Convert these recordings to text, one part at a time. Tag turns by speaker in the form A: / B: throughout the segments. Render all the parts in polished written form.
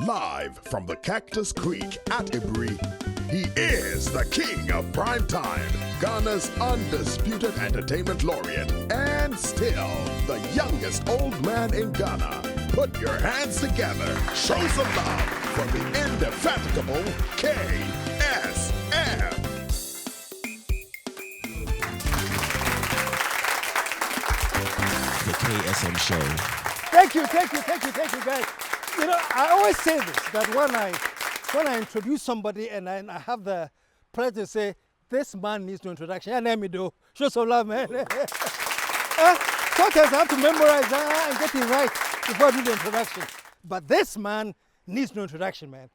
A: Live from the Cactus Creek at Ibri, he is the king of prime time, Ghana's undisputed entertainment laureate, and still the youngest old man in Ghana. Put your hands together, show some love for the indefatigable KSM.
B: The KSM Show.
C: Thank you, guys. You know, I always say this, that when I introduce somebody and I have the pleasure to say, this man needs no introduction, and let me do. Show some love, man. Sometimes I have to memorize and get it right before I do the introduction. But this man needs no introduction, man.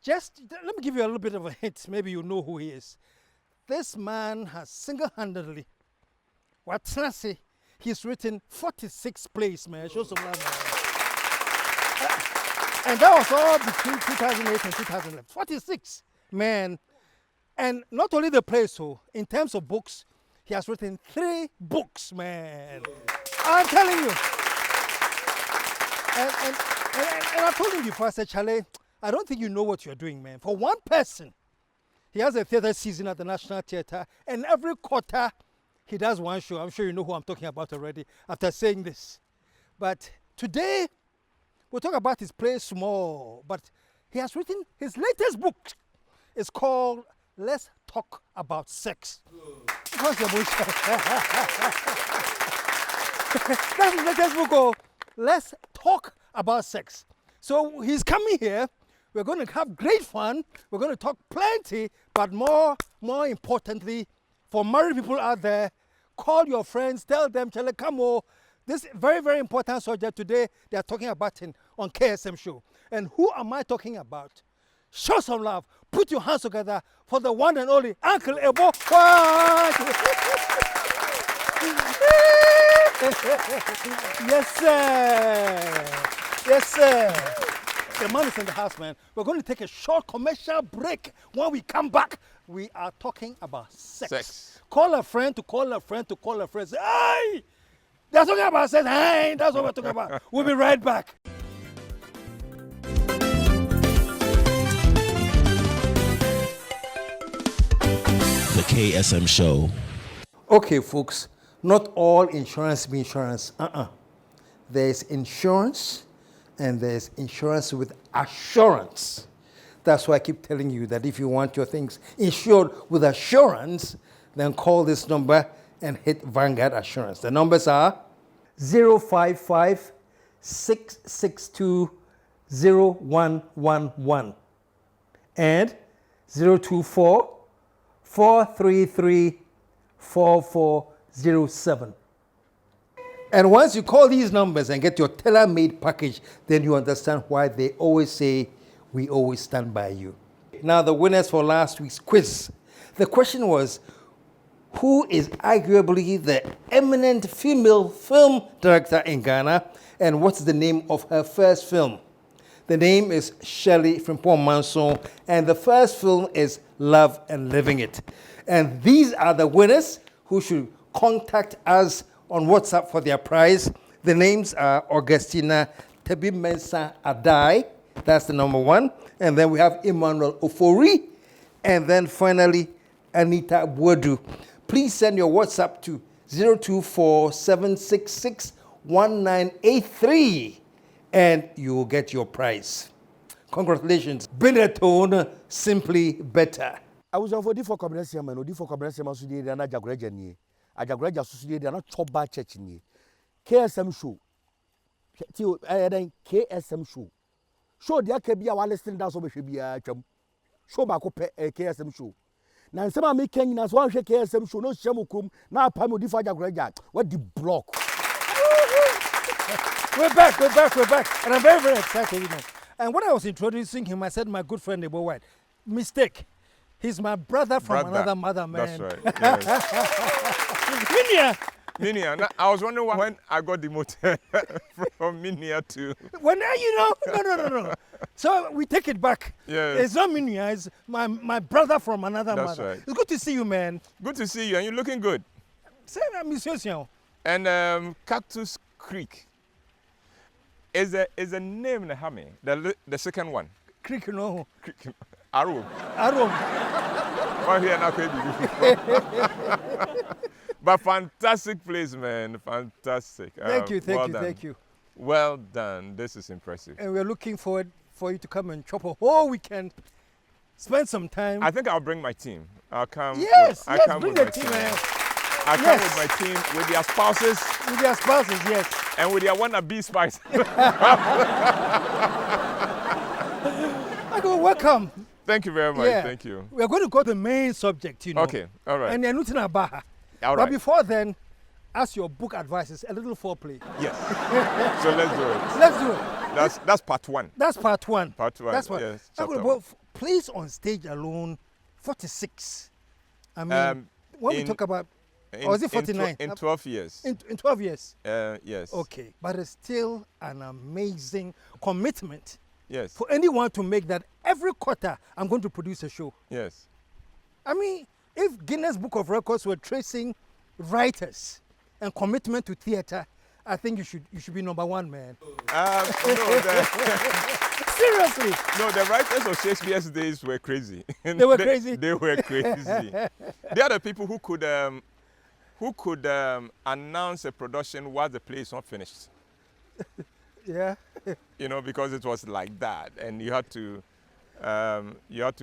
C: Just let me give you a little bit of a hint. Maybe you know who he is. This man has single-handedly, what can I say? He's written 46 plays, man. Show some love, man. And that was all between 2008 and 2011. 46, man. And not only the plays, so in terms of books, he has written 3 books, man. I'm telling you. And I told him before, I said, Charlie, I don't think you know what you're doing, man. For one person, he has a theater season at the National Theater, and every quarter, he does one show. I'm sure you know who I'm talking about already after saying this. But today, we'll talk about his play Small. But he has written his latest book. It's called Let's Talk About Sex. What's the bullshit? That's his latest book called Let's Talk About Sex. So he's coming here. We're going to have great fun. We're going to talk plenty, but more importantly, for married people out there, call your friends, tell them, come on. This very, very important subject today, they are talking about it on KSM Show. And who am I talking about? Show some love. Put your hands together for the one and only Uncle Ebo. Yes, sir. Yes, sir. The man is in the house, man. We're going to take a short commercial break. When we come back, we are talking about sex. Call a friend to call a friend to call a friend. Say, hey! They're talking about sex. Hey! That's what we're talking about. We'll be right back.
B: The KSM Show.
C: Okay, folks. Not all insurance be insurance. There's insurance, and there's insurance with assurance. That's why I keep telling you that if you want your things insured with assurance, then call this number and hit Vanguard Assurance. The numbers are 055-662-0111 and 024-433-4407. And once you call these numbers and get your tailor-made package, then you understand why they always say, we always stand by you. Now, the winners for last week's quiz. The question was, who is arguably the eminent female film director in Ghana, and what's the name of her first film? The name is Shirley Frimpong Manson, and the first film is Love and Living It. And these are the winners who should contact us on WhatsApp for their prize. The names are Augustina Tebimensa Adai, that's the number one. And then we have Emmanuel Ofori, and then finally Anita Boadu. Please send your WhatsApp to 024-766-1983 and you will get your prize. Congratulations. Benetton, simply better.
D: I was over for Cabrera man, or for Cabrera Masudi and Ajagraja. Ajagraja Society and not Choba Church. KSM Show. KSM Show. Show the Akabia while listening down so we should be a chum. Show back up a KSM Show. Now, some making as one KSM Show, no Shamukum, now Pamodifa Ajagraja. What the block? We're back. And I'm very, very excited, you know. And when I was introducing him, I said, my good friend, Ebo Whyte. Mistake. He's my brother from another mother, man.
E: That's right. Yes. Minia. Now, I was wondering when I got demoted from Minia to...
C: When you know? No. So we take it back.
E: Yes.
C: It's not Minia, it's my brother from another
E: That's
C: mother.
E: right.
C: It's good to see you, man.
E: Good to see you, and you're looking good.
C: Say that, Monsieur Sion.
E: And Cactus Creek Is a name in the Hami, the second one.
C: Creek no.
E: Arrow.
C: Arom.
E: Well, here now, but fantastic place, man. Fantastic.
C: Thank you,
E: Well done.
C: thank you.
E: Well done. This is impressive.
C: And we're looking forward for you to come and chop a whole weekend. Spend some time.
E: I think I'll bring my team. I'll come.
C: Yes,
E: I
C: yes,
E: come
C: bring
E: with
C: the
E: my
C: team, man.
E: I'll come with my team, with their spouses,
C: With their spouses, yes.
E: and with their wannabe spice.
C: I go, welcome.
E: Thank you very much.
C: Yeah.
E: Thank you.
C: We're going to go to the main subject, you know.
E: Okay. All right.
C: And then nothing about her.
E: All
C: But
E: right.
C: before then, as your book advises, a little foreplay.
E: Yes. So let's do it.
C: Let's do it.
E: That's part one.
C: That's part one.
E: Part one,
C: That's what.
E: yes,
C: I'm
E: chapter
C: going to Place on Stage Alone, 46. I mean, when we
E: in-
C: talk about, or is it 49?
E: In 12 years.
C: In 12 years.
E: Yes.
C: Okay. But it's still an amazing commitment
E: Yes.
C: for anyone to make that every quarter I'm going to produce a show.
E: Yes.
C: I mean, if Guinness Book of Records were tracing writers and commitment to theater, I think you should be number one, man. Seriously.
E: No, the writers of Shakespeare's days were crazy.
C: They were crazy?
E: They were crazy. They are the people who could announce a production while the play is not finished.
C: Yeah.
E: You know, because it was like that, and you had to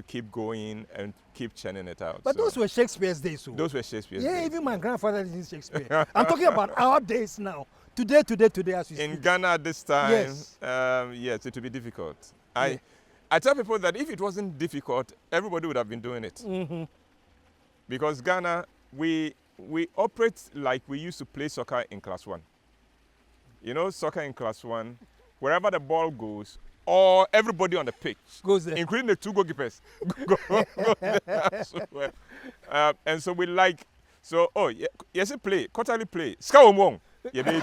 E: keep going and keep churning it out.
C: But
E: So
C: those were Shakespeare's days. So.
E: those were Shakespeare's
C: Yeah,
E: days.
C: even my grandfather did Shakespeare. I'm talking about our days now. Today, as we
E: In
C: speak.
E: Ghana at this time,
C: Yes.
E: yes, it would be difficult. I tell people that if it wasn't difficult, everybody would have been doing it.
C: Mm-hmm.
E: Because Ghana, we operate like we used to play soccer in class 1. You know, soccer in class 1, wherever the ball goes, or everybody on the pitch,
C: Goes there.
E: including the 2 goalkeepers, go there as well. And so we like, so, yes, play, quarterly play, skawomong, yeah, baby.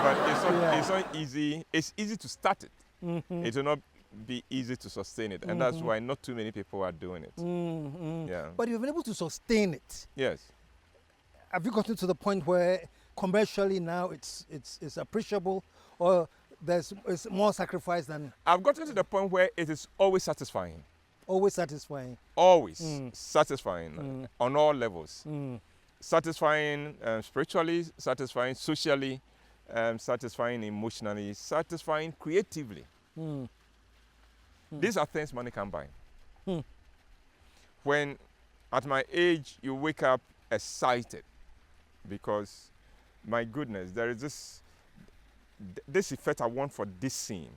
E: But it's not easy. It's easy to start it.
C: Mm-hmm.
E: It will not be easy to sustain it. And that's why not too many people are doing it.
C: Mm-hmm.
E: Yeah.
C: But you've been able to sustain it.
E: Yes.
C: Have you gotten to the point where commercially now it's appreciable, or it's more sacrifice than
E: I've gotten to the point where it is always satisfying.
C: always satisfying?
E: Always satisfying on all levels. Satisfying spiritually, satisfying socially, satisfying emotionally, satisfying creatively. These are things money can buy. When at my age you wake up excited because, my goodness, there is this effect I want for this scene.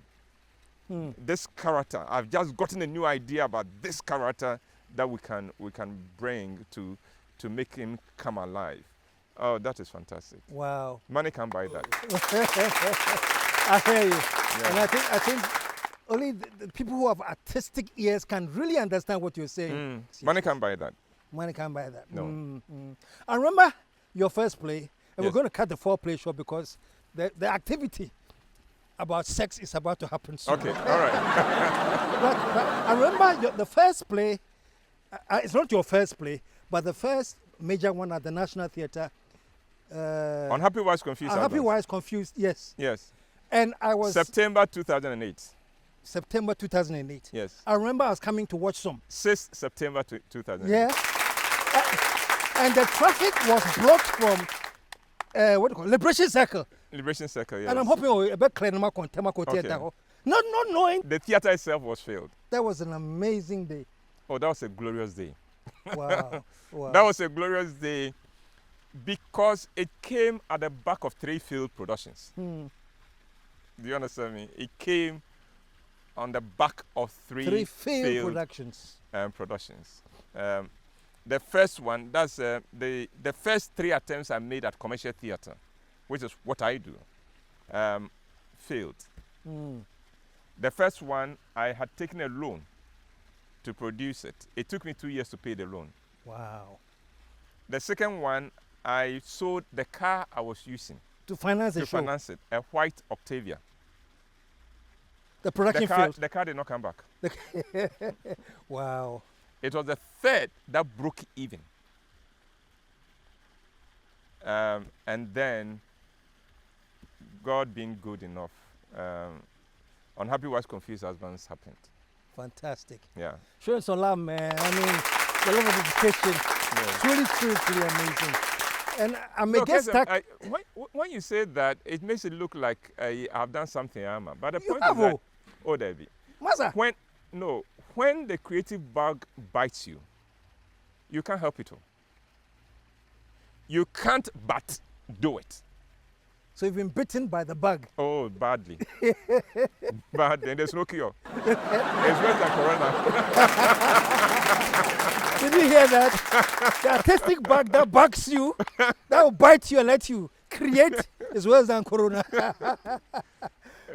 E: This character, I've just gotten a new idea about this character that we can bring to make him come alive. Oh, that is fantastic.
C: Wow.
E: Money can buy that.
C: I hear you.
E: Yeah.
C: And I think only the people who have artistic ears can really understand what you're saying.
E: Money can buy that.
C: Money can't buy that.
E: No.
C: I remember your first play, and we're
E: Yes.
C: going to cut the foreplay short because the activity about sex is about to happen soon.
E: Okay, all right.
C: But I remember the first play, it's not your first play, but the first major one at the National Theatre.
E: Unhappy Wives Confused.
C: Unhappy
E: Husbands.
C: Wives Confused, yes.
E: Yes.
C: And I was
E: September 2008.
C: September 2008.
E: Yes.
C: I remember I was coming to watch some.
E: 6th September 2008.
C: Yeah. And the traffic was blocked from what do you call it? Liberation Circle.
E: Liberation Circle, yes.
C: And I'm hoping a bit clear
E: Okay.
C: not knowing
E: The theater itself was filled.
C: that was an amazing day.
E: Oh, that was a glorious day.
C: Wow. Wow.
E: That was a glorious day because it came at the back of 3 field productions. Do you understand me? It came on the back of 3
C: failed productions.
E: productions. The first one, that's the first 3 attempts I made at commercial theater, which is what I do, failed. The first one, I had taken a loan to produce it. It took me 2 years to pay the loan.
C: Wow.
E: The second one, I sold the car I was using
C: To finance the
E: to
C: show.
E: finance it, a Whyte Octavia.
C: The production failed.
E: The car did not come back.
C: Wow.
E: It was the third that broke even. And then God being good enough, unhappy wives, confused husbands happened.
C: Fantastic.
E: Yeah.
C: Showing some love, man. I mean, the level of education, truly amazing. And I may
E: No,
C: get
E: KSM,
C: stuck.
E: when you say that, it makes it look like I've done something, but the
C: You
E: point
C: have,
E: is that, oh, Debbie,
C: Masa.
E: when the creative bug bites you, you can't help it all. You can't but do it.
C: So you've been bitten by the bug.
E: Oh, badly. Badly, and there's no cure. It's worse than corona.
C: Did you hear that? The artistic bug that bugs you, that will bite you and let you create is worse than corona.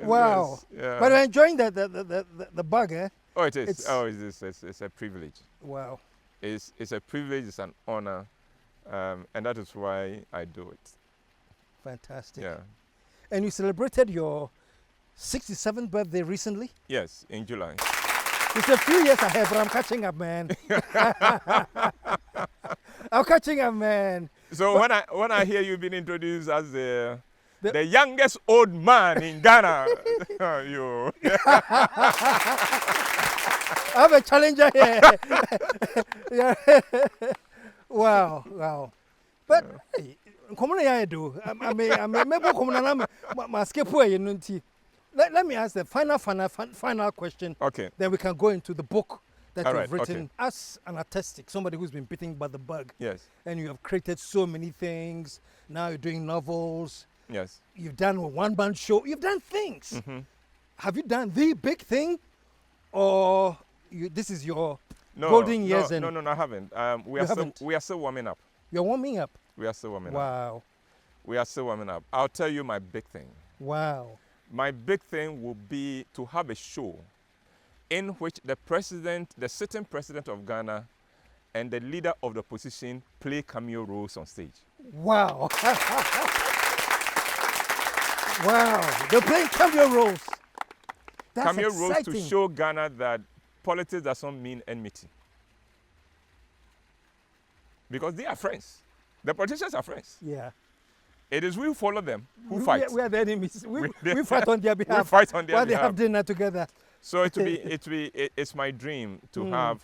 C: Wow.
E: Yes, yeah.
C: But you're enjoying the bug, eh?
E: Oh, it is. It's a privilege.
C: Wow.
E: It's a privilege, it's an honor, and that is why I do it.
C: Fantastic.
E: Yeah.
C: And you celebrated your 67th birthday recently?
E: Yes, in July.
C: It's a few years ahead, but I'm catching up, man. I'm catching up, man.
E: So when I hear you've been introduced as the youngest old man in Ghana, you.
C: I have a challenger here. Yeah. Wow. But hey, I do. I may maybe my skip away, you know. Let me ask the final question.
E: Okay.
C: Then we can go into the book that
E: All
C: you've
E: right,
C: written.
E: okay.
C: As an artistic, somebody who's been bitten by the bug.
E: Yes.
C: And you have created so many things. Now you're doing novels.
E: Yes.
C: You've done a one-man show. You've done things.
E: Mm-hmm.
C: Have you done the big thing, or this is your golden years?
E: No, I haven't. We are still warming up.
C: You're warming up.
E: We are still warming up.
C: Wow.
E: We are still warming up. I'll tell you my big thing.
C: Wow.
E: My big thing will be to have a show in which the sitting president of Ghana and the leader of the opposition play cameo roles on stage.
C: Wow. Wow. They're playing cameo roles. That's
E: Cameo roles
C: exciting.
E: to show Ghana that politics doesn't mean enmity. Because they are friends. The politicians are friends.
C: Yeah.
E: It is we who follow them who fight.
C: We are the enemies. We fight on their behalf.
E: We fight on their
C: while
E: behalf.
C: they have dinner together.
E: So it's my dream to have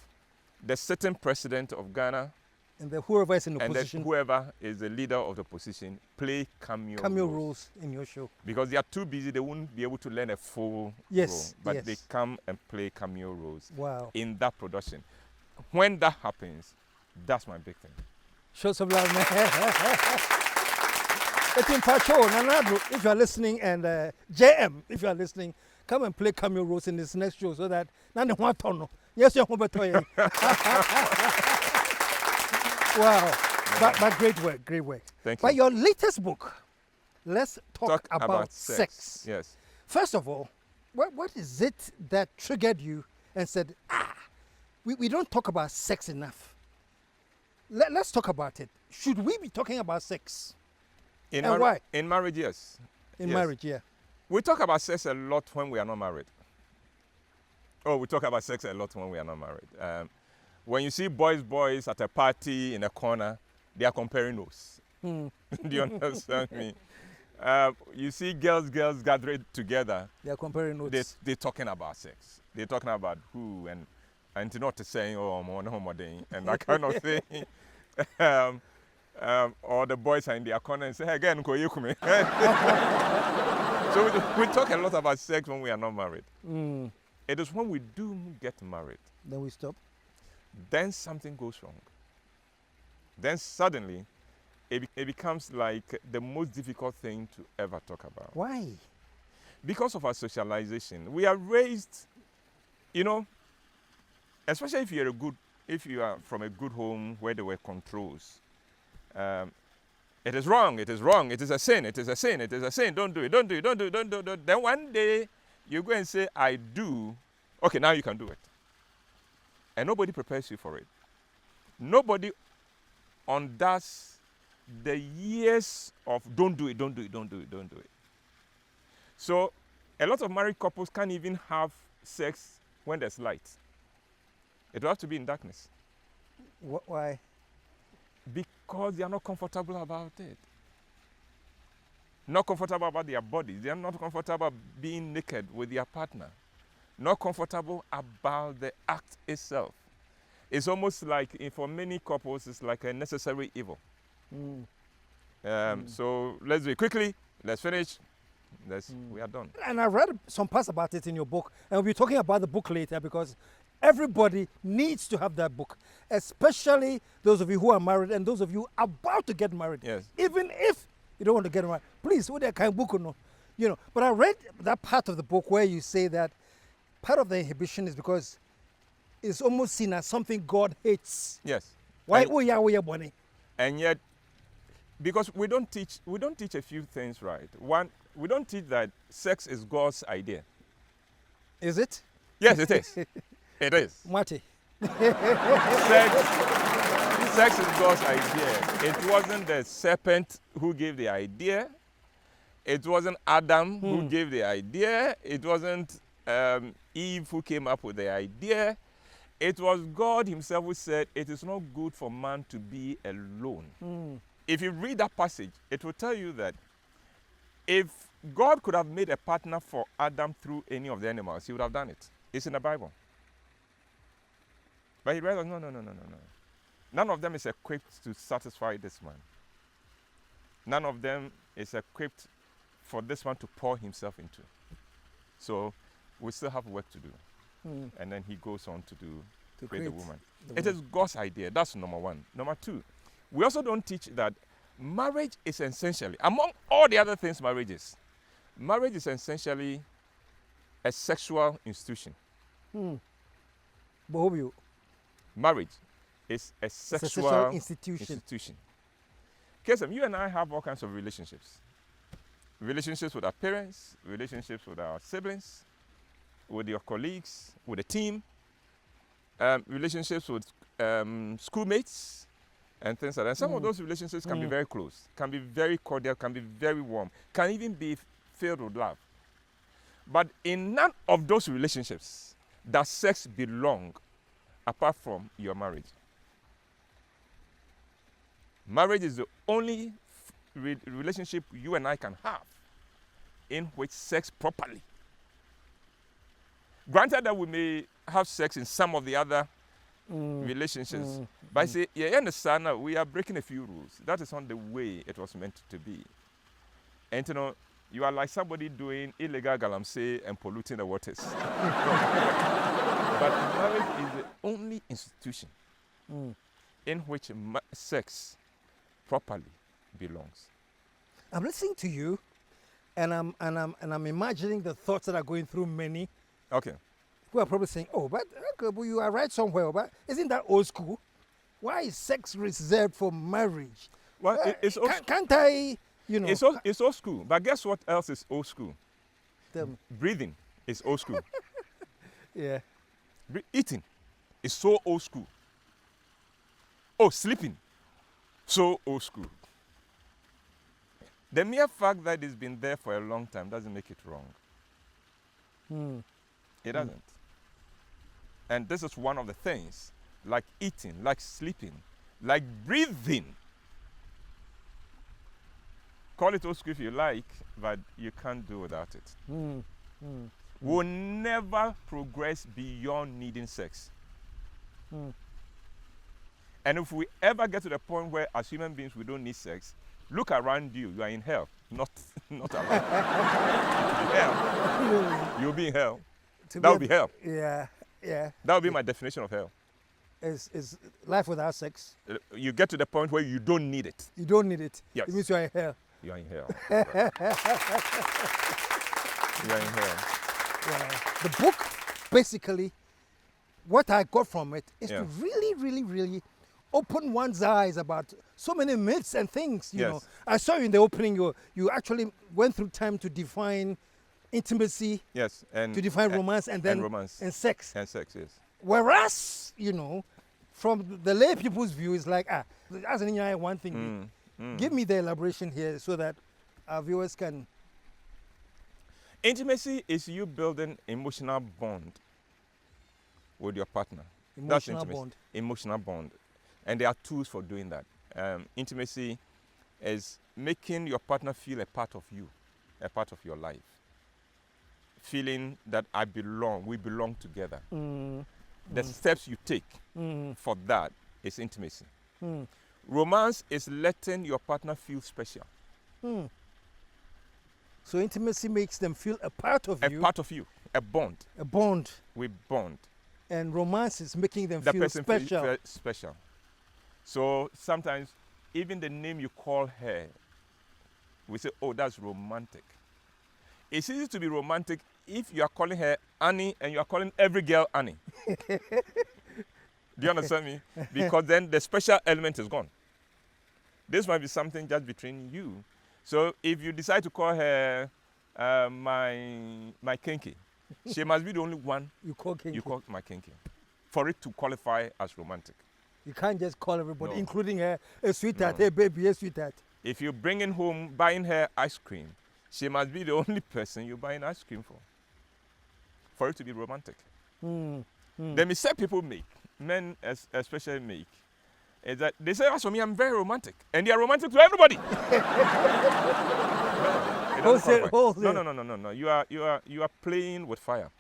E: the sitting president of Ghana
C: and whoever is in
E: and
C: opposition.
E: Whoever is the leader of the opposition play cameo
C: roles in your show.
E: Because they are too busy, they won't be able to learn a full role. But they come and play cameo roles in that production. When that happens, that's my big thing.
C: Show some love, man. If you are listening, and JM, if you are listening, come and play cameo roles in this next show so that yes, you're home. Wow. But great work.
E: Thank you.
C: But your latest book, let's talk about sex.
E: Yes.
C: First of all, what is it that triggered you and said, we don't talk about sex enough? Let's talk about it. Should we be talking about sex? Why?
E: In marriage, yes.
C: In marriage, yeah.
E: We talk about sex a lot when we are not married. Oh, we talk about sex a lot when we are not married. When you see boys at a party in a corner, they are comparing notes. Do you understand me? You see girls gathered together.
C: They are comparing notes.
E: They're talking about sex. They're talking about who and not to say, oh, and that kind of thing. Or the boys are in their corner and say, hey, again, so we talk a lot about sex when we are not married. It is when we do get married.
C: Then we stop.
E: Then something goes wrong. Then suddenly, it becomes like the most difficult thing to ever talk about.
C: Why?
E: Because of our socialization. We are raised, especially if you are from a good home where there were controls. It is wrong, it is a sin, it is a sin, don't do it. Then one day, you go and say, I do. Okay, now you can do it. And nobody prepares you for it. Nobody undoes the years of don't do it. So, a lot of married couples can't even have sex when there's light. It will have to be in darkness.
C: Why?
E: Because they are not comfortable about it. not comfortable about their bodies. They are not comfortable being naked with their partner. Not comfortable about the act itself. It's almost like, for many couples, it's like a necessary evil. So let's do it quickly. Let's finish. We are done.
C: And I read some parts about it in your book, and we'll be talking about the book later because everybody needs to have that book, especially those of you who are married and those of you about to get married.
E: Yes.
C: Even if you don't want to get married, please, with that kind of book or no, But I read that part of the book where you say that part of the inhibition is because it's almost seen as something God hates.
E: Yes.
C: Why? Bonnie.
E: And yet, because we don't teach a few things right. One, we don't teach that sex is God's idea.
C: Is it?
E: Yes, it is. It is.
C: Marty.
E: Sex is God's idea. It wasn't the serpent who gave the idea. It wasn't Adam who gave the idea. It wasn't Eve who came up with the idea. It was God himself who said, it is not good for man to be alone. If you read that passage, it will tell you that if God could have made a partner for Adam through any of the animals, he would have done it. It's in the Bible. But he realized, no. None of them is equipped to satisfy this man. None of them is equipped for this one to pour himself into. So we still have work to do. And then he goes on to create the woman. It is God's idea. That's number one. Number two, we also don't teach that marriage is essentially, among all the other things marriage is essentially a sexual institution. Marriage is a sexual institution. KSM, you and I have all kinds of relationships. Relationships with our parents, relationships with our siblings, with your colleagues, with the team, relationships with schoolmates, and things like that. Some of those relationships can be very close, can be very cordial, can be very warm, can even be filled with love. But in none of those relationships does sex belong apart from your marriage. Marriage is the only relationship you and I can have in which sex properly. Granted that we may have sex in some of the other relationships, but I say, you understand now, we are breaking a few rules. That is not the way it was meant to be. And you are like somebody doing illegal galamsey and polluting the waters. But marriage is the only institution in which sex properly belongs.
C: I'm listening to you, and I'm imagining the thoughts that are going through many.
E: Okay.
C: Who are probably saying, "Oh, but Uncle, you are right somewhere. But isn't that old school? Why is sex reserved for marriage?
E: Well, it's old school.
C: Can't I,
E: It's old school. But guess what else is old school? Breathing is old school.
C: Yeah.
E: Eating is so old school. Oh, sleeping, so old school. The mere fact that it's been there for a long time doesn't make it wrong. It doesn't. And this is one of the things, like eating, like sleeping, like breathing. Call it old school if you like, but you can't do without it. We'll never progress beyond needing sex. And if we ever get to the point where as human beings we don't need sex, look around you, you are in hell, not around. Hell. You'll be in hell. That would be hell.
C: Yeah.
E: That would be my definition of hell.
C: Is life without sex?
E: You get to the point where you don't need it.
C: You don't need it.
E: Yes.
C: It means you are in hell.
E: You are in hell. Right. You are in hell.
C: Yeah. The book, basically, what I got from it is to
E: Yeah.
C: really, really, really open one's eyes about so many myths and things. You
E: Yes.
C: know, I saw you in the opening. You actually went through time to define intimacy,
E: Yes. And
C: to define romance, and then
E: romance.
C: and sex.
E: And sex, yes.
C: Whereas, from the lay people's view, it's like, as an one thing. Give me the elaboration here so that our viewers can.
E: Intimacy is you building emotional bond with your partner.
C: Emotional
E: That's intimacy.
C: bond.
E: Emotional bond. And there are tools for doing that. Intimacy is making your partner feel a part of you, a part of your life. Feeling that I belong, we belong together. The steps you take for that is intimacy. Romance is letting your partner feel special.
C: So intimacy makes them feel a part of you.
E: A part of you, a bond.
C: A bond.
E: We bond.
C: And romance is making them
E: The
C: feel
E: person
C: special.
E: feels special. So sometimes even the name you call her, we say, oh, that's romantic. It's easy to be romantic if you are calling her Annie and you are calling every girl Annie. Do you understand me? Because then the special element is gone. This might be something just between you. So if you decide to call her my kinky, she must be the only one
C: You call kinky.
E: you call my kinky for it to qualify as romantic.
C: You can't just call everybody,
E: No.
C: including her, a sweetheart,
E: No.
C: hey baby, a sweetheart.
E: If you're bringing home, buying her ice cream, she must be the only person you're buying ice cream for it to be romantic. The mistake people make, men especially make, is that they say, as for me, I'm very romantic. And they are romantic to everybody. No, it doesn't qualify. No. You are playing with fire.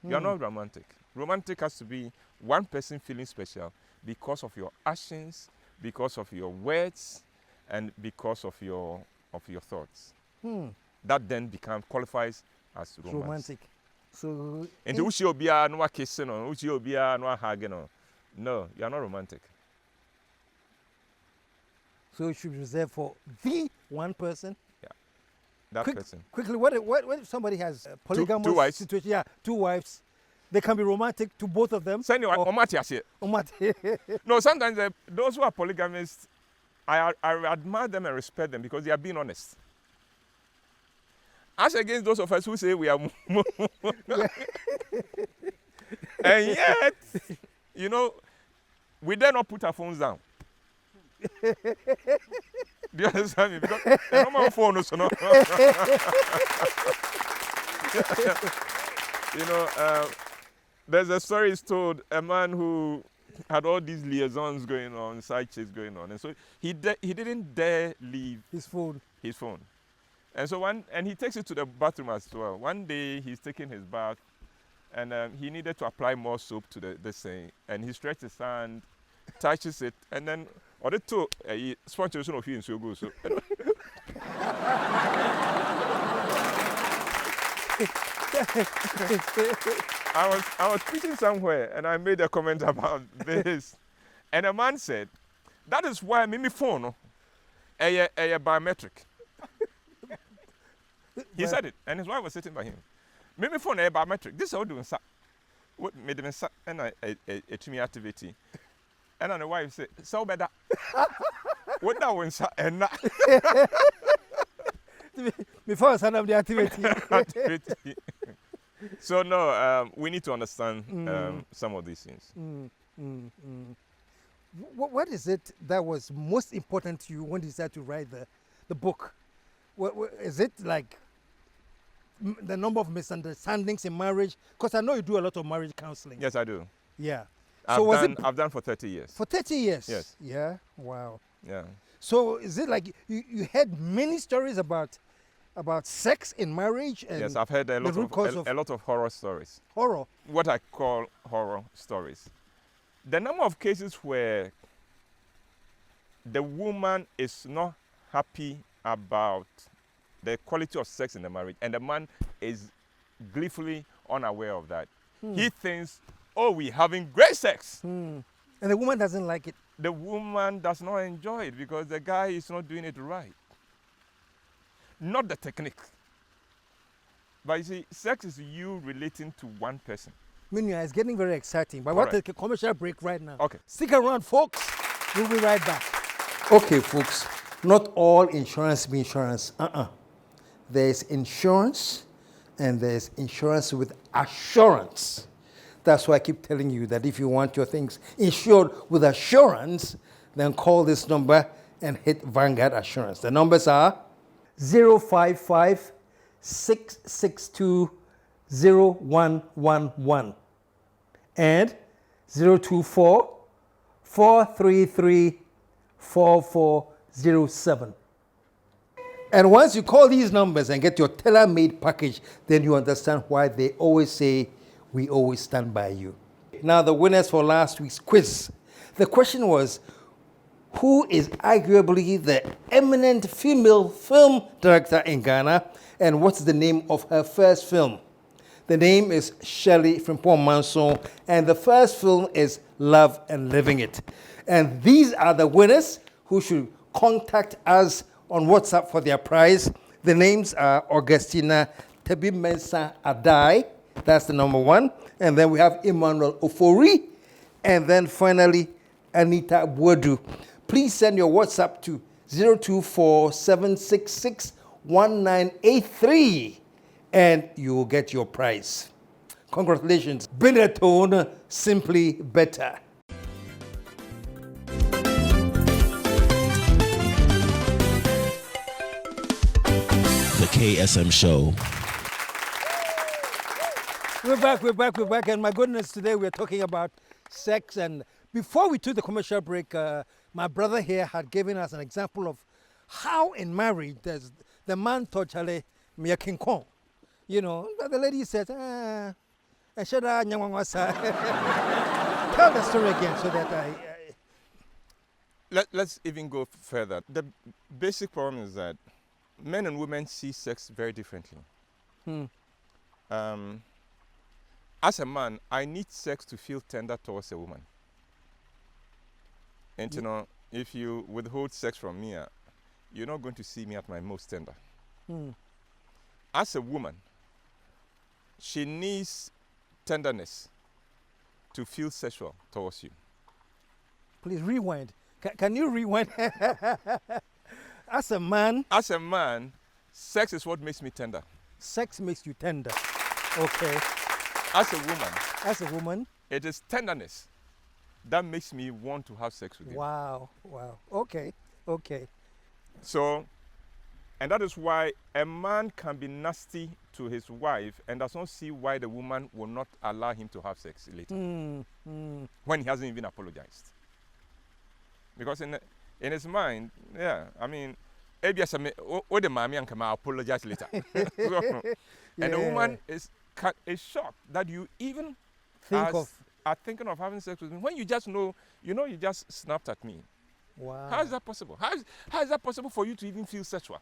E: You are not romantic. Romantic has to be one person feeling special because of your actions, because of your words, and because of your thoughts. That then qualifies as romance.
C: Romantic. So
E: And the uchi obia no kissing or uchi obia no hugging. No, you are not romantic.
C: so it should be reserved for the one person.
E: That person.
C: Quickly, what if somebody has a polygamous
E: two wives?
C: situation? Yeah, 2 wives. They can be romantic to both of them.
E: So anyway,
C: Or-
E: Omati. No, sometimes those who are polygamists, I admire them and respect them because they are being honest. As against those of us who say we are and yet, you know, we dare not put our phones down. Do you understand me? Because the normal phone is no. You know, there's a story is told, a man who had all these liaisons going on, side chicks going on, and so he didn't dare leave
C: His phone.
E: his phone. And so he takes it to the bathroom as well. One day he's taking his bath, and he needed to apply more soap to the thing, and he stretched his hand, touches it, and then the two sponsorization of you in so good. So I was preaching somewhere, and I made a comment about this, and a man said, "That is why me phone, a biometric." He said it, and his wife was sitting by him. Me phone a biometric. This is how doing. What made him say? And a chimney activity. And then the wife said, "So better." What that one say? And that
C: Before I sign up the activity.
E: activity. So no, we need to understand some of these things.
C: What is it that was most important to you when you decided to write the book? What is it like the number of misunderstandings in marriage? Because I know you do a lot of marriage counseling.
E: Yes, I do.
C: Yeah.
E: I've done for 30 years.
C: For 30 years?
E: Yes.
C: Yeah. Wow.
E: Yeah.
C: So is it like you heard many stories about sex in marriage? And
E: Yes, I've heard a lot of horror stories.
C: horror.
E: What I call horror stories. The number of cases where the woman is not happy about the quality of sex in the marriage, and the man is gleefully unaware of that. He thinks, oh, we're having great sex.
C: And the woman doesn't like it.
E: The woman does not enjoy it because the guy is not doing it right. Not the technique. But you see, sex is you relating to one person.
C: Meanwhile, it's getting very exciting. But
E: All
C: we'll
E: right.
C: take a commercial break right now.
E: Okay.
C: Stick around, folks. We'll be right back. Okay, folks. Not all insurance be insurance. There's insurance, and there's insurance with assurance. That's why I keep telling you that if you want your things insured with assurance, then call this number and hit Vanguard Assurance. The numbers are 055 662 0111 and 024 433 4400. 07. And once you call these numbers and get your tailor-made package, then you understand why they always say, we always stand by you. Now, the winners for last week's quiz. The question was, who is arguably the eminent female film director in Ghana, and what's the name of her first film? The name is Shirley Frimpong Manson, and the first film is Love and Living It. And these are the winners who should contact us on WhatsApp for their prize. The names are Augustina Tebimensa Adai, that's the number one. And then we have Emmanuel Ofori, and then finally Anita Boadu. Please send your WhatsApp to 024-766-1983 and you will get your prize. Congratulations. Benetton, simply better.
B: The KSM Show.
C: We're back. And my goodness, today we're talking about sex. And before we took the commercial break, my brother here had given us an example of how in marriage the man thought Charlie me King Kong. You know, but the lady said, tell the story again so that
E: Let's even go further. The basic problem is that men and women see sex very differently. As a man, I need sex to feel tender towards a woman. And you know, if you withhold sex from me, you're not going to see me at my most tender. As a woman, she needs tenderness to feel sexual towards you.
C: Please rewind. Can you rewind? As a man,
E: sex is what makes me tender.
C: Sex makes you tender. Okay.
E: As a woman, it is tenderness that makes me want to have sex with you.
C: Wow. Okay.
E: So, and that is why a man can be nasty to his wife and does not see why the woman will not allow him to have sex later. When he hasn't even apologized. Because in his mind, yeah, I mean, maybe what the mommy and Kama apologize later. And the woman is shocked that you even are thinking of having sex with me when you just know, you just snapped at me.
C: Wow.
E: How is that possible? How is that possible for you to even feel sexual?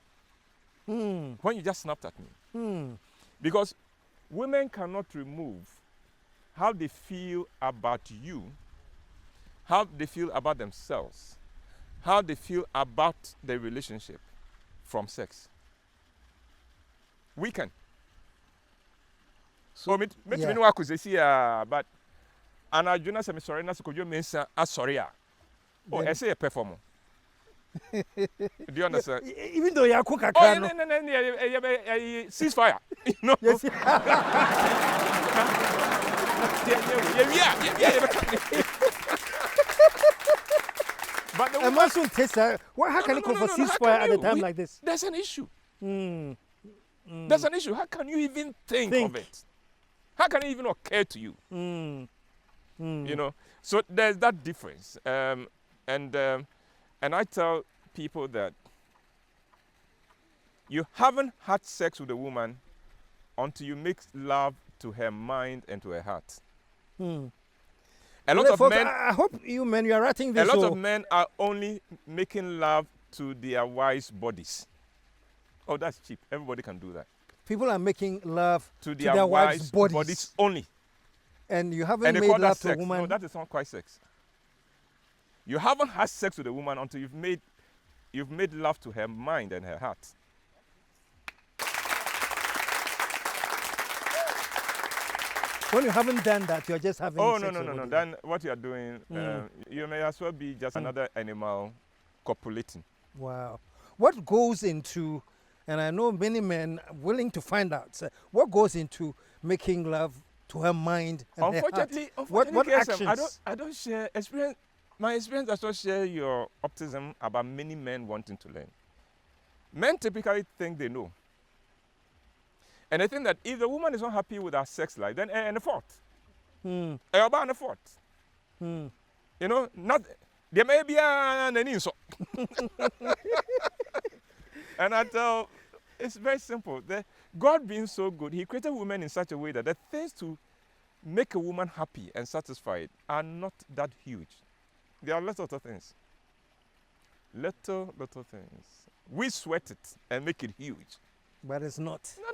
E: When you just snapped at me. Because women cannot remove how they feel about you, how they feel about themselves, how they feel about the relationship from sex. We can. So, but and I do not say sorry, not so you sorry. Oh, I say a performer. Do you understand?
C: Even though you are cook,
E: no, ceasefire. You know?
C: Yes.
E: But the
C: woman, how can you call for ceasefire at a time like this?
E: There's an issue. There's an issue. How can you even think of it? How can it even occur to you? You know, so there's that difference. And I tell people that you haven't had sex with a woman until you make love to her mind and to her heart. A lot of men.
C: I hope you men, you are writing this.
E: A lot of men are only making love to their wives' bodies. Oh, that's cheap. Everybody can do that.
C: People are making love
E: to their wives' bodies only.
C: And you haven't made love to a woman.
E: No, that is not quite sex. You haven't had sex with a woman until you've made love to her mind and her heart.
C: When you haven't done that, you're just having sex.
E: No. Then what you are doing, you may as well be just another animal copulating.
C: Wow. What goes into, and I know many men are willing to find out, what goes into making love to her mind and her heart?
E: Unfortunately,
C: what actions?
E: I don't share experience. My experience does not share your optimism about many men wanting to learn. Men typically think they know. And I think that if the woman is not happy with her sex life, then and a fault. About a fault. You know, not There may be an insult. And I tell, it's very simple. God being so good, He created women in such a way that the things to make a woman happy and satisfied are not that huge. There are little things. Little things. We sweat it and make it huge.
C: But it's not.
E: No.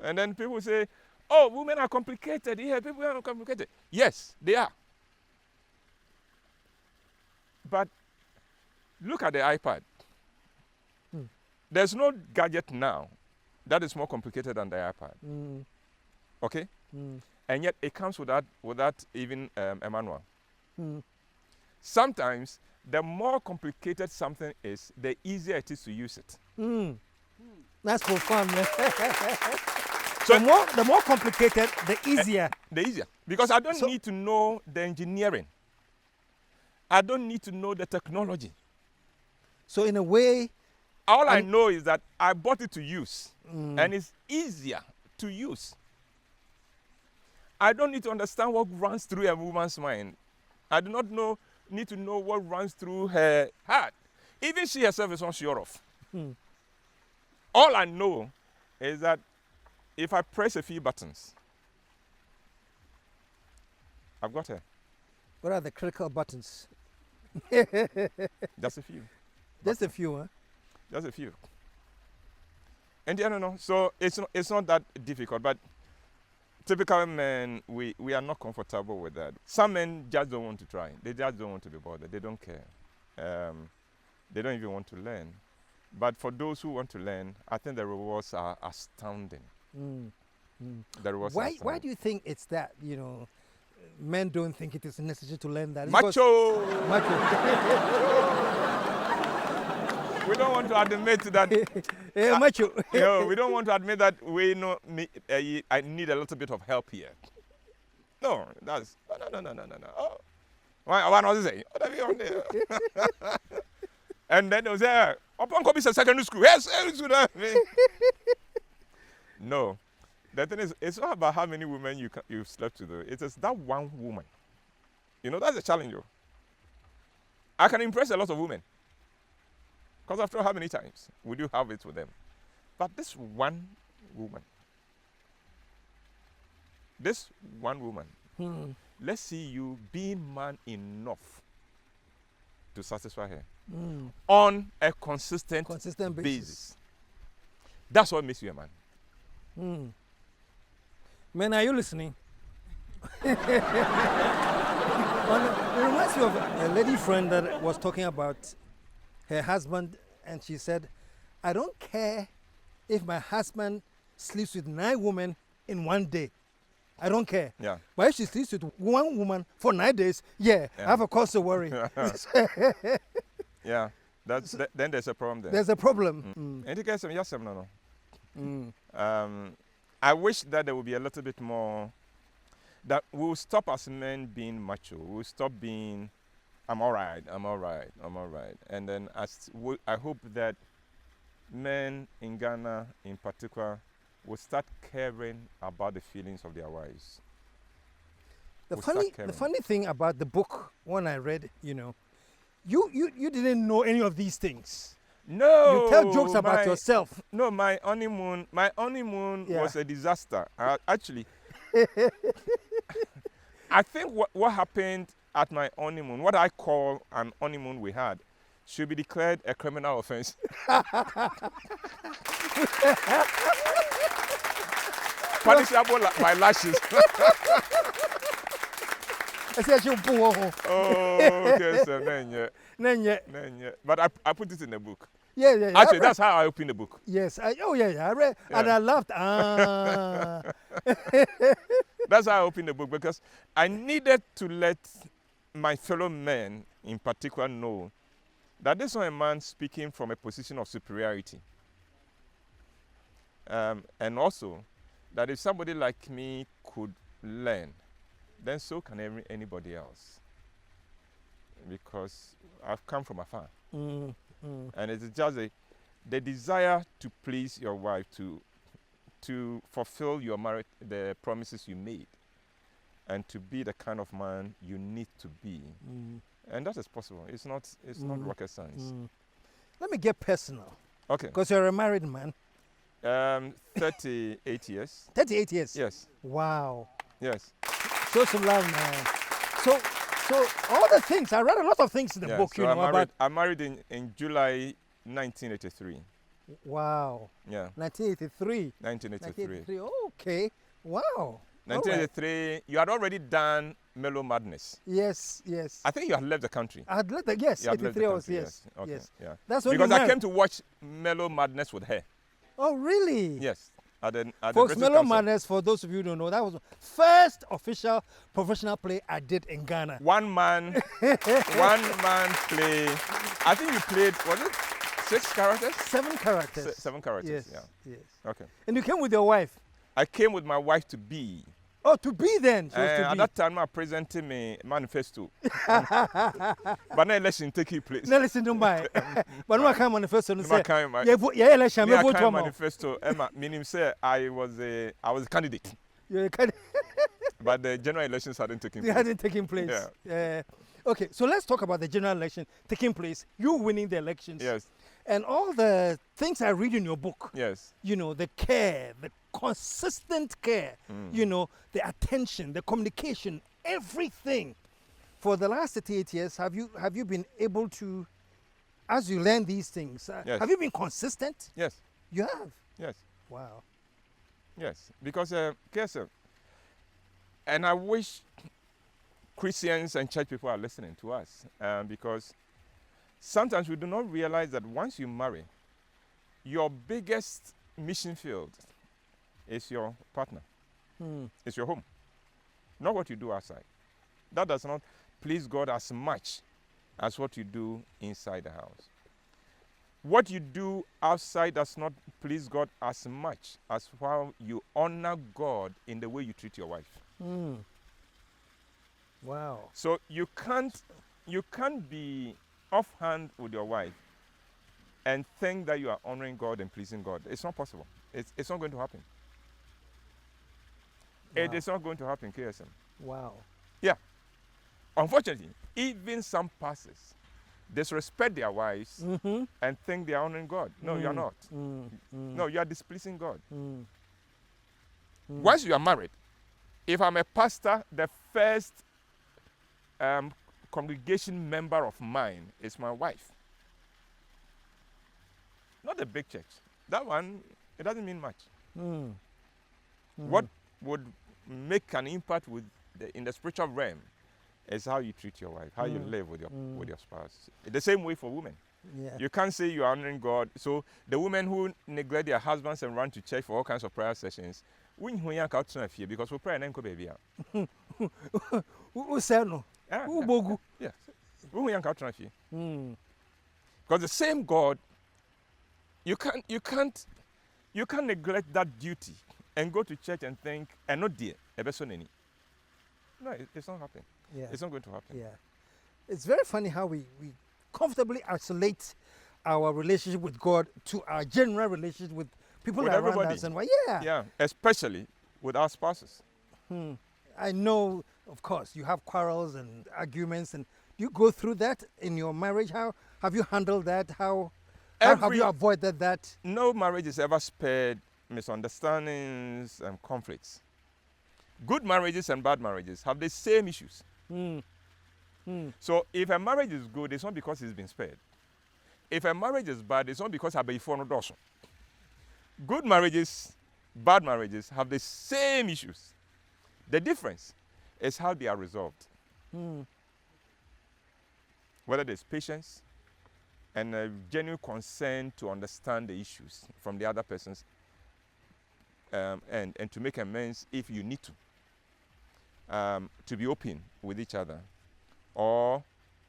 E: And then people say, oh, women are complicated. Yeah, people are complicated. Yes, they are. But look at the iPad. There's no gadget now that is more complicated than the iPad. Okay? And yet it comes without even a manual. Sometimes the more complicated something is, the easier it is to use it.
C: That's for fun, man.
E: So
C: the more complicated, the easier.
E: The easier. Because I don't need to know the engineering. I don't need to know the technology.
C: So in a way,
E: all I know is that I bought it to use. And it's easier to use. I don't need to understand what runs through a woman's mind. I do not need to know what runs through her heart. Even she herself is not sure of. All I know is that if I press a few buttons, I've got her.
C: what are the critical buttons?
E: Just a few.
C: Just a few, huh?
E: Just a few. And yeah, no. So it's not that difficult, but typical men, we are not comfortable with that. Some men just don't want to try. They just don't want to be bothered. They don't care. They don't even want to learn. But for those who want to learn, I think the rewards are astounding. The rewards are astounding.
C: Why do you think it's that, men don't think it is necessary to learn that? It's
E: Macho!
C: Macho.
E: We don't want to admit that.
C: Macho.
E: We don't want to admit that I need a little bit of help here. No, that's no. Oh, why not say? What have you on there? And then they will say, upon copy secondary school. Yes, no. The thing is, it's not about how many women you've slept with. It is that one woman. That's a challenge. I can impress a lot of women. Because after how many times would you have it with them? But this one woman, let's see you being man enough to satisfy her on a consistent basis. That's what makes you a man.
C: Men, are you listening? It reminds me of a lady friend that was talking about her husband, and she said, I don't care if my husband sleeps with 9 women in one day. I don't care.
E: Yeah.
C: But if she sleeps with one woman for 9 days, I have a cause to worry.
E: Yeah. Then there's a problem there.
C: There's a problem.
E: And you guys, yes, no. I wish that there would be a little bit more, that we will stop as men being macho. We will stop being, I'm all right. And then I hope that men in Ghana in particular will start caring about the feelings of their wives.
C: The funny thing about the book, when I read, you didn't know any of these things.
E: No.
C: You tell jokes about yourself.
E: No, my honeymoon was a disaster. Actually, I think what happened at my honeymoon, what I call an honeymoon we had, should be declared a criminal offense. Punishable by lashes. But I put it in the book.
C: Yeah.
E: Actually, that's how I opened the book.
C: Yes. I read, and I laughed.
E: That's how I opened the book, because I needed to let my fellow men in particular know that this was a man speaking from a position of superiority. And also, that if somebody like me could learn, then so can anybody else. Because I've come from afar. And it's just the desire to please your wife, to fulfill the promises you made, and to be the kind of man you need to be, And that is possible. It's not rocket science.
C: Let me get personal.
E: Okay.
C: Because you're a married man.
E: 38 years.
C: 38 years?
E: Yes.
C: Wow.
E: Yes.
C: Show some love, man. So all the things, I read a lot of things in the book,
E: so
C: you know,
E: I'm married in July 1983.
C: Wow.
E: Yeah.
C: 1983.
E: 1983.
C: Okay. Wow.
E: 1983, you had already done Mellow Madness.
C: Yes.
E: I think you had left the country.
C: I had left the, yes,
E: You had left the
C: 83 I was,
E: country,
C: yes.
E: Okay,
C: Yes.
E: yeah.
C: That's when
E: because
C: you
E: I
C: married.
E: came to watch Mellow Madness with her.
C: Oh, really?
E: Yes. At the
C: Folks,
E: British
C: Mellow
E: Council.
C: Madness, for those of you who don't know, that was the first official professional play I did in Ghana.
E: One man play. I think you played, was it 6 characters?
C: 7 characters.
E: 7 characters,
C: Yes.
E: yeah.
C: Yes.
E: Okay.
C: And you came with your wife.
E: I came with my wife to be.
C: Oh, to be then. She was to
E: At
C: be.
E: that time, I presented me manifesto. But now election taking place.
C: No, listen to my. But no, I can't manifesto.
E: No, I can't ma-
C: Yeah, election.
E: Me,
C: Me
E: I
C: vote
E: can't
C: one more.
E: manifesto. Emma, meaning say I was a candidate,
C: You can't.
E: but the general elections hadn't taken
C: It
E: place.
C: hadn't taken place.
E: Yeah.
C: Okay, so let's talk about the general election taking place. You winning the elections.
E: Yes,
C: And all the things I read in your book.
E: yes,
C: You know, the care, the consistent care, you know, the attention, the communication, everything. For the last 38 years, have you been able to, as you learn these things,
E: Yes.
C: have you been consistent?
E: yes,
C: You have.
E: yes,
C: Wow.
E: yes. Because KSM, and I wish Christians and church people are listening to us, because sometimes we do not realize that once you marry, your biggest mission field is your partner. It's your home, not what you do outside. That does not please God as much as what you do inside the house. What you do outside does not please God as much as how you honor God in the way you treat your wife.
C: Wow.
E: So you can't be offhand with your wife and think that you are honoring God and pleasing God. It's not possible. It's not going to happen. It
C: Wow.
E: is not going to happen, KSM.
C: Wow.
E: Yeah. Unfortunately, even some pastors disrespect their wives and think they are honoring God. No, you are not. No, you are displeasing God. Once you are married, if I'm a pastor, the first congregation member of mine is my wife. Not a big church. That one, it doesn't mean much. What would make an impact in the spiritual realm is how you treat your wife, how you live with your spouse. The same way for women.
C: Yeah.
E: You can't say you are honoring God. So the women who neglect their husbands and run to church for all kinds of prayer sessions, because we pray and then go baby.
C: Who said no? Who bogu?
E: Yes. Because the same God, you can't neglect that duty and go to church and think, and not dear, no, it's not happening.
C: Yeah.
E: It's not going to happen.
C: Yeah. It's very funny how we comfortably isolate our relationship with God to our general relationship with people
E: With
C: around
E: everybody.
C: us. And yeah.
E: Yeah, especially with our spouses.
C: I know, of course, you have quarrels and arguments, and do you go through that in your marriage? How have you handled that? How have you avoided that?
E: No marriage is ever spared misunderstandings and conflicts. Good marriages and bad marriages have the same issues. So if a marriage is good, it's not because it's been spared. If a marriage is bad, it's not because I've been also. Good marriages, bad marriages have the same issues. The difference is how they are resolved. Whether there's patience and a genuine concern to understand the issues from the other person's and to make amends if you need to be open with each other, or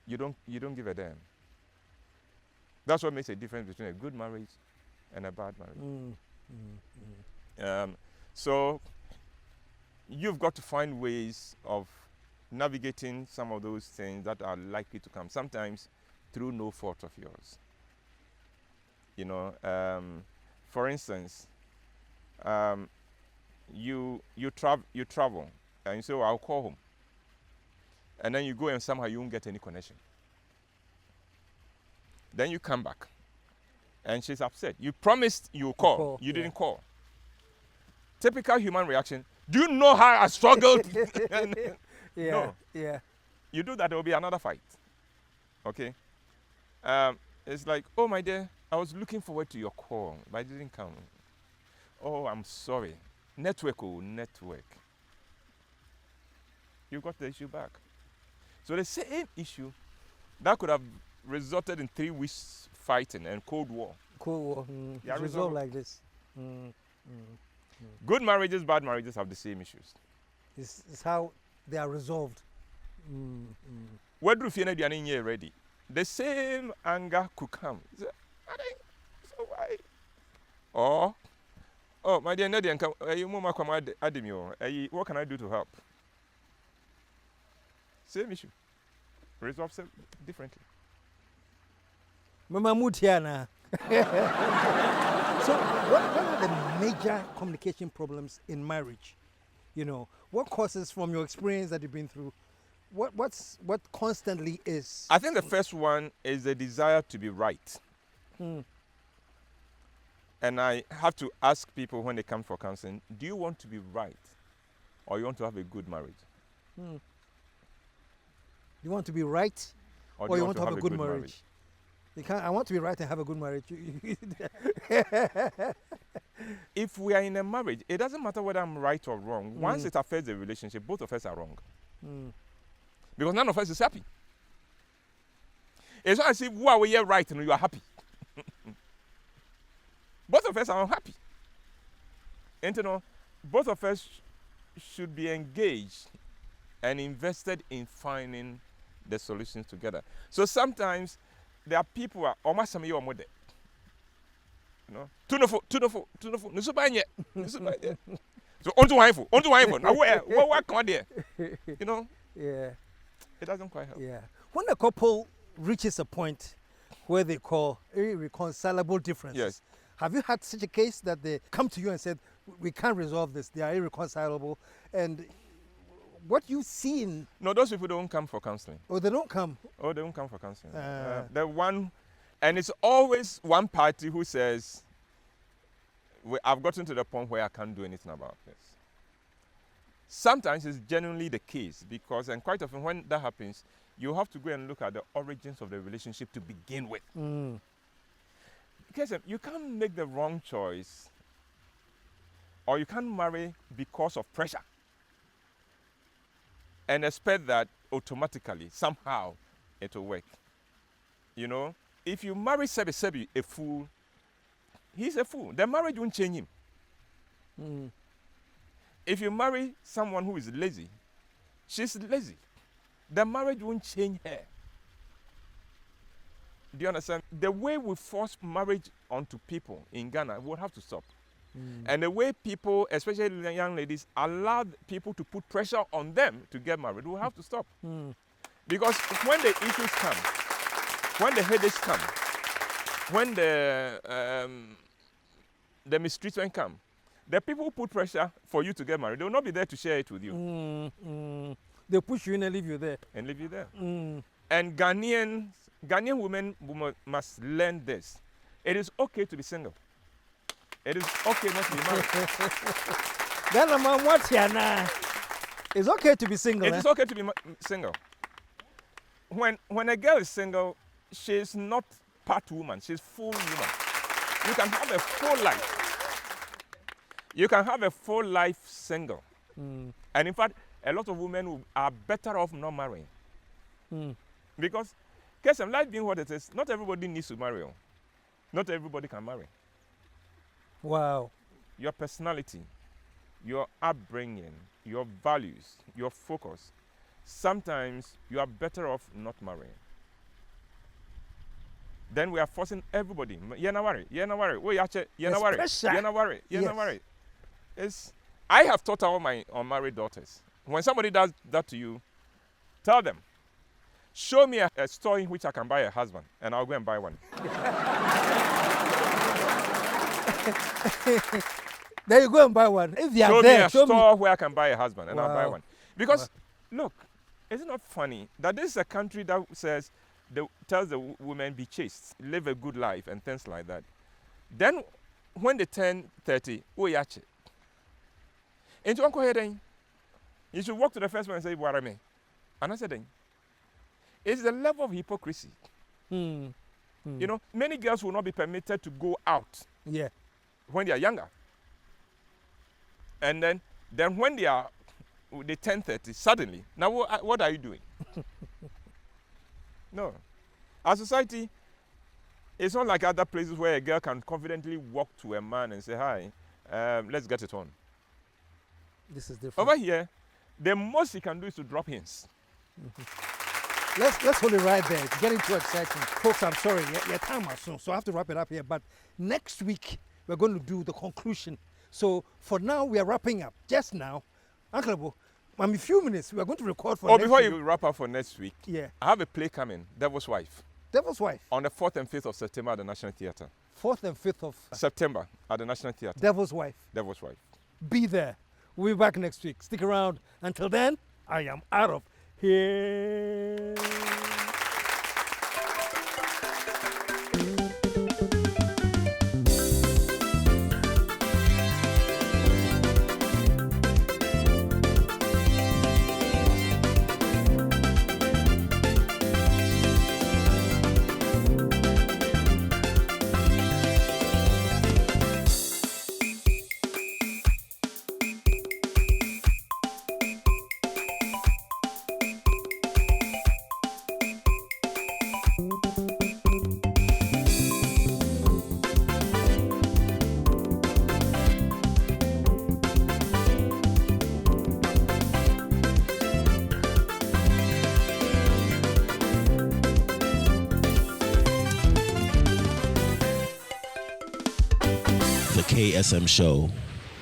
E: you don't give a damn. That's what makes a difference between a good marriage and a bad marriage. So you've got to find ways of navigating some of those things that are likely to come, sometimes through no fault of yours. You know, for instance, you travel and you say, well, I'll call home. and then you go and somehow you won't get any connection. Then you come back, and she's upset. You promised you would call. You didn't call. Typical human reaction. Do you know how I struggled? No.
C: Yeah.
E: You do that, there will be another fight. Okay? It's like, oh, my dear, I was looking forward to your call, but I didn't come. Oh, I'm sorry. Network. You got the issue back. So the same issue that could have resulted in 3 weeks fighting and Cold War.
C: Yeah, resolved like this.
E: Good marriages, bad marriages have the same issues.
C: It's how they are resolved.
E: Where do you feel you're ready? The same anger could come. So why? Or, oh, my dear Nadia, what can I do to help? Same issue. Resolve differently.
C: Mama Mutiana. So, what are the major communication problems in marriage? You know, what causes, from your experience that you've been through, what constantly is?
E: I think the first one is the desire to be right. And I have to ask people when they come for counseling, do you want to be right, or you want to have a good marriage?
C: You want to be right, or you want to have a good marriage? You can't. I want to be right and have a good marriage.
E: If we are in a marriage, it doesn't matter whether I'm right or wrong. Once it affects the relationship, both of us are wrong. Because none of us is happy. It's not as if we are right and you are happy. Both of us are unhappy. And you know, both of us should be engaged and invested in finding the solutions together. So sometimes there are people who are almost some more modern. You know, tunofo. So onto wifeful. Now what come there? You know?
C: Yeah.
E: It doesn't quite help.
C: Yeah. When a couple reaches a point where they call irreconcilable differences,
E: yes.
C: Have you had such a case that they come to you and said, we can't resolve this, they are irreconcilable, and what you've seen?
E: No, those people don't come for counseling.
C: Oh, they don't come?
E: Oh, they don't come for counseling. The one, and it's always one party who says, I've gotten to the point where I can't do anything about this. Sometimes it's genuinely the case, because, and quite often when that happens, you have to go and look at the origins of the relationship to begin with. Because you can't make the wrong choice, or you can't marry because of pressure and expect that automatically, somehow, it will work. You know, if you marry Sebi, a fool, he's a fool. The marriage won't change him. If you marry someone who is lazy, she's lazy. The marriage won't change her. Do you understand? The way we force marriage onto people in Ghana will have to stop. And the way people, especially the young ladies, allow people to put pressure on them to get married will have to stop. Because when the issues come, when the headaches come, when the mistreatment come, the people who put pressure for you to get married, they will not be there to share it with you.
C: They push you in and leave you there.
E: And leave you there. And Ghanaian women must learn this. It is okay to be single. It is okay not to be married.
C: Then man, what's here now? It's okay to be single.
E: It is okay to be single. When a girl is single, she is not part woman. She's full woman. You can have a full life. You can have a full life single. And in fact, a lot of women are better off not marrying. Because, KSM, life being what it is, not everybody needs to marry. Not everybody can marry.
C: Wow.
E: Your personality, your upbringing, your values, your focus, sometimes you are better off not marrying. Then we are forcing everybody. I have taught all my unmarried daughters. When somebody does that to you, tell them, show me a store in which I can buy a husband, and I'll go and buy one.
C: There you go and buy one. If they are
E: show
C: there,
E: me a store where I can buy a husband, and I'll buy one. Because, look, Is it not funny that this is a country that says, tells the women be chaste, live a good life, and things like that. Then, when they turn 30, oh yeah, into Uncle Hedden, you should walk to the first one and say, "What I mean," and I said, "Then it's the level of hypocrisy." You know, many girls will not be permitted to go out.
D: Yeah.
E: When they are younger, and then when they turn 30, suddenly, now what are you doing? No. Our society, it's not like other places where a girl can confidently walk to a man and say, "Hi, let's get it on."
D: This is different.
E: Over here, the most he can do is to drop hints.
D: Let's hold it right there. It's getting too exciting. Folks, I'm sorry. Your time is soon, so I have to wrap it up here. But next week, we're going to do the conclusion. So for now, we are wrapping up. Just now, Uncle Abu, in a few minutes, we are going to record for next
E: before
D: week.
E: you wrap up for next week,
D: Yeah.
E: I have a play coming, Devil's Wife,
D: Devil's Wife.
E: on the 4th and 5th of September at the National Theatre.
D: 4th and 5th of
E: September at the National Theatre.
D: Devil's Wife.
E: Devil's Wife.
D: Be there. We'll be back next week. Stick around. Until then, I am out of here.
B: The KSM Show.